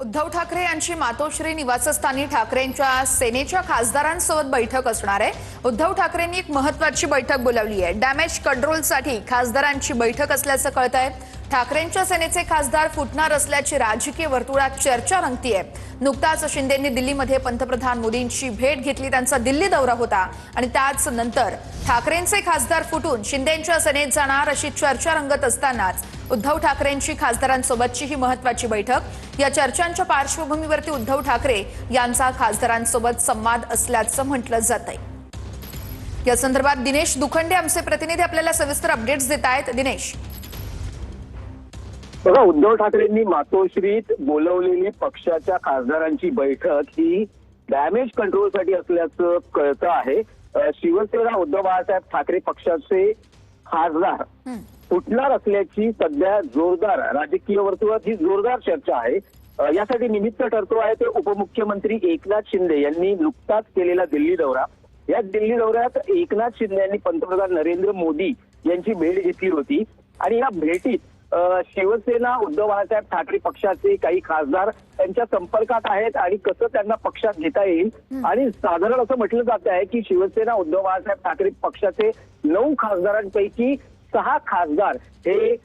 उद्धव ठाकरे यांची मातोश्री निवासस्थानी ठाकरेंच्या सेनेच्या खासदारांसोबत बैठक असणार आहे। उद्धव ठाकरेंनी एक महत्त्वाची बैठक बोलावली आहे। डॅमेज कंट्रोलसाठी खासदारांची बैठक असल्याचं कळतंय। ठाकरेंच्या सेनेचे खासदार फुटणार असल्याची राजकीय वर्तुळात चर्चा रंगतीये। नुकताच शिंदेंनी दिल्लीमध्ये पंतप्रधान मोदींची भेट घेतली, त्यांचा दिल्ली दौरा होता आणि त्याच नंतर ठाकरेंचे खासदार फुटून शिंदेंच्या सेनेत जाणार अशी चर्चा रंगत असतानाच उद्धव ठाकरेंची खासदारांसोबतची ही महत्त्वाची बैठक। या चर्चांच्या पार्श्वभूमीवरती उद्धव ठाकरे यांचा खासदारांसोबत संवाद असल्याचं म्हटलं जातंय। या संदर्भात दिनेश दुखंडे आमचे प्रतिनिधी आपल्याला सविस्तर अपडेट्स देत आहेत। दिनेश, बघा, उद्धव ठाकरेंनी मातोश्रीत बोलवलेली पक्षाच्या खासदारांची बैठक ही डॅमेज कंट्रोलसाठी असल्याचं कळतं आहे। शिवसेना उद्धव बाळासाहेब ठाकरे पक्षाचे खासदार फुटणार असल्याची सध्या जोरदार राजकीय वर्तुळात ही जोरदार चर्चा आहे। यासाठी निमित्त ठरतो आहे ते उपमुख्यमंत्री एकनाथ शिंदे यांनी नुकताच केलेला दिल्ली दौरा। या दिल्ली दौऱ्यात एकनाथ शिंदे यांनी पंतप्रधान नरेंद्र मोदी यांची भेट घेतली होती आणि या भेटीत शिवसेना उद्धव बाळासाहेब ठाकरे पक्षाचे काही खासदार त्यांच्या संपर्कात आहेत आणि कसं त्यांना पक्षात घेता येईल आणि साधारण असं म्हटलं जात आहे की शिवसेना उद्धव बाळासाहेब ठाकरे पक्षाचे 9 खासदारांपैकी 6 खासदार हे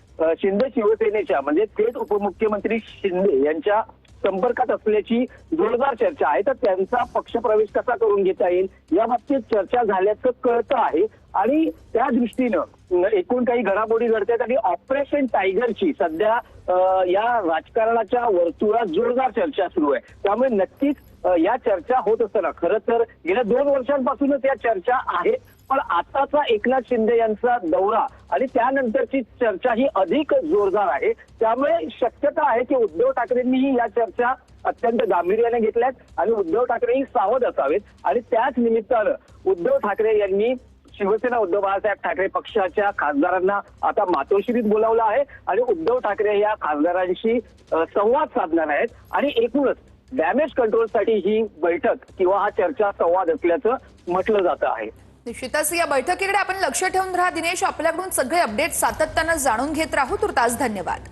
शिंदे शिवसेनेच्या म्हणजे थेट उपमुख्यमंत्री शिंदे यांच्या संपर्कात असल्याची जोरदार चर्चा आहे। तर त्यांचा पक्षप्रवेश कसा करून घेता येईल या बाबतीत चर्चा झाल्याचं कळतं आहे आणि त्या दृष्टीनं एकूण काही घडामोडी घडतात आणि ऑपरेशन टायगरची सध्या या राजकारणाच्या वर्तुळात जोरदार चर्चा सुरू आहे। त्यामुळे नक्कीच या चर्चा होत असताना खरं तर गेल्या 2 वर्षांपासूनच या चर्चा आहेत, पण आताचा एकनाथ शिंदे यांचा दौरा आणि त्यानंतरची चर्चा ही अधिक जोरदार आहे। त्यामुळे शक्यता आहे की उद्धव ठाकरेंनीही या चर्चा अत्यंत गांभीर्याने घेतल्यात आणि उद्धव ठाकरेही सावध असावेत आणि त्याच निमित्तानं उद्धव ठाकरे यांनी शिवसेना उद्धव बाळासाहेब ठाकरे पक्षाच्या खासदारांना आता मातोश्रीत बोलावलं आहे आणि उद्धव ठाकरे या खासदारांशी संवाद साधणार आहेत आणि एकूणच डॅमेज कंट्रोलसाठी ही बैठक किंवा हा चर्चा संवाद असल्याचं म्हटलं जातं आहे। निश्चितच या बैठकीकडे आपण लक्ष ठेवून राहा दिनेश। आपल्याकडून सगळे अपडेट सातत्यानं जाणून घेत राहू। तुर्तास धन्यवाद।